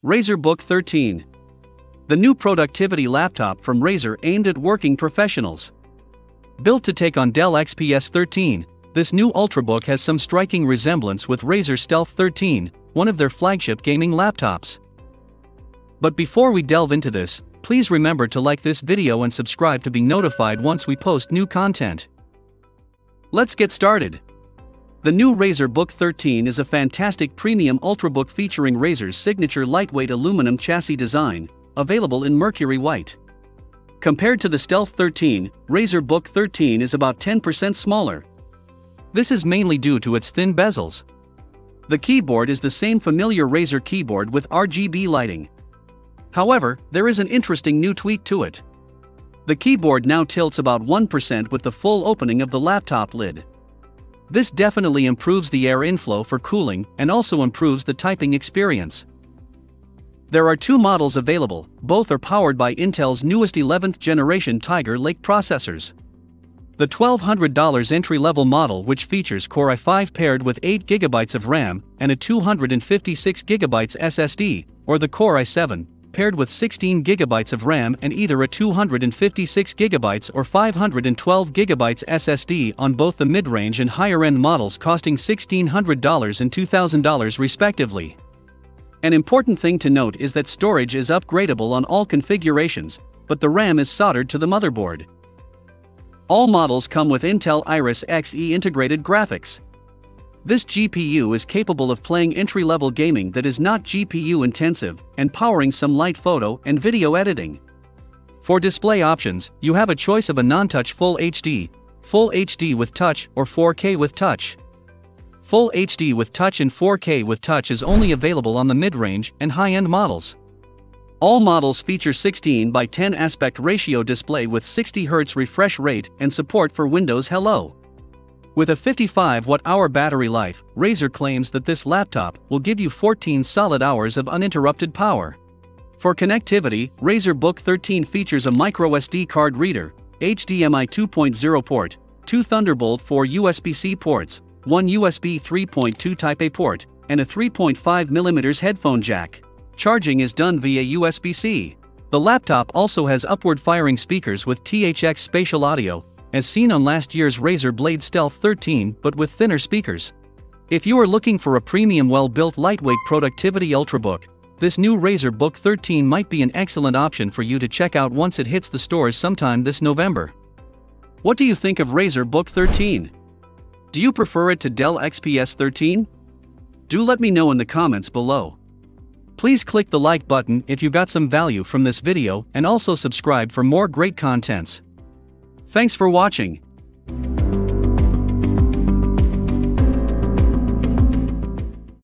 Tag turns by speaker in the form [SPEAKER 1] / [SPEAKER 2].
[SPEAKER 1] Razer Book 13. The new productivity laptop from Razer aimed at working professionals. Built to take on Dell XPS 13, this new Ultrabook has some striking resemblance with Razer Stealth 13, one of their flagship gaming laptops. But before we delve into this, please remember to like this video and subscribe to be notified once we post new content. Let's get started. The new Razer Book 13 is a fantastic premium Ultrabook featuring Razer's signature lightweight aluminum chassis design, available in Mercury White. Compared to the Stealth 13, Razer Book 13 is about 10% smaller. This is mainly due to its thin bezels. The keyboard is the same familiar Razer keyboard with RGB lighting. However, there is an interesting new tweak to it. The keyboard now tilts about 1% with the full opening of the laptop lid. This definitely improves the air inflow for cooling and also improves the typing experience. There are two models available, both are powered by Intel's newest 11th generation Tiger Lake processors. The $1,200 entry-level model, which features Core i5 paired with 8GB of RAM and a 256GB SSD, or the Core i7, paired with 16GB of RAM and either a 256GB or 512GB SSD on both the mid-range and higher-end models, costing $1,600 and $2,000 respectively. An important thing to note is that storage is upgradable on all configurations, but the RAM is soldered to the motherboard. All models come with Intel Iris Xe integrated graphics. This GPU is capable of playing entry-level gaming that is not GPU intensive and powering some light photo and video editing. For display options, you have a choice of a non-touch Full HD with touch, or 4K with touch. Full HD with touch and 4K with touch is only available on the mid-range and high-end models. All models feature 16:10 aspect ratio display with 60Hz refresh rate and support for Windows Hello. With a 55 watt-hour battery life, Razer claims that this laptop will give you 14 solid hours of uninterrupted power. For connectivity, Razer Book 13 features a microSD card reader, HDMI 2.0 port, 2 Thunderbolt 4 USB-C ports, 1 USB 3.2 Type-A port, and a 3.5mm headphone jack. Charging is done via USB-C. The laptop also has upward-firing speakers with THX spatial audio, as seen on last year's Razer Blade Stealth 13 but with thinner speakers. If you are looking for a premium well-built lightweight productivity Ultrabook, this new Razer Book 13 might be an excellent option for you to check out once it hits the stores sometime this November. What do you think of Razer Book 13? Do you prefer it to Dell XPS 13? Do let me know in the comments below. Please click the like button if you got some value from this video and also subscribe for more great contents. Thanks for watching.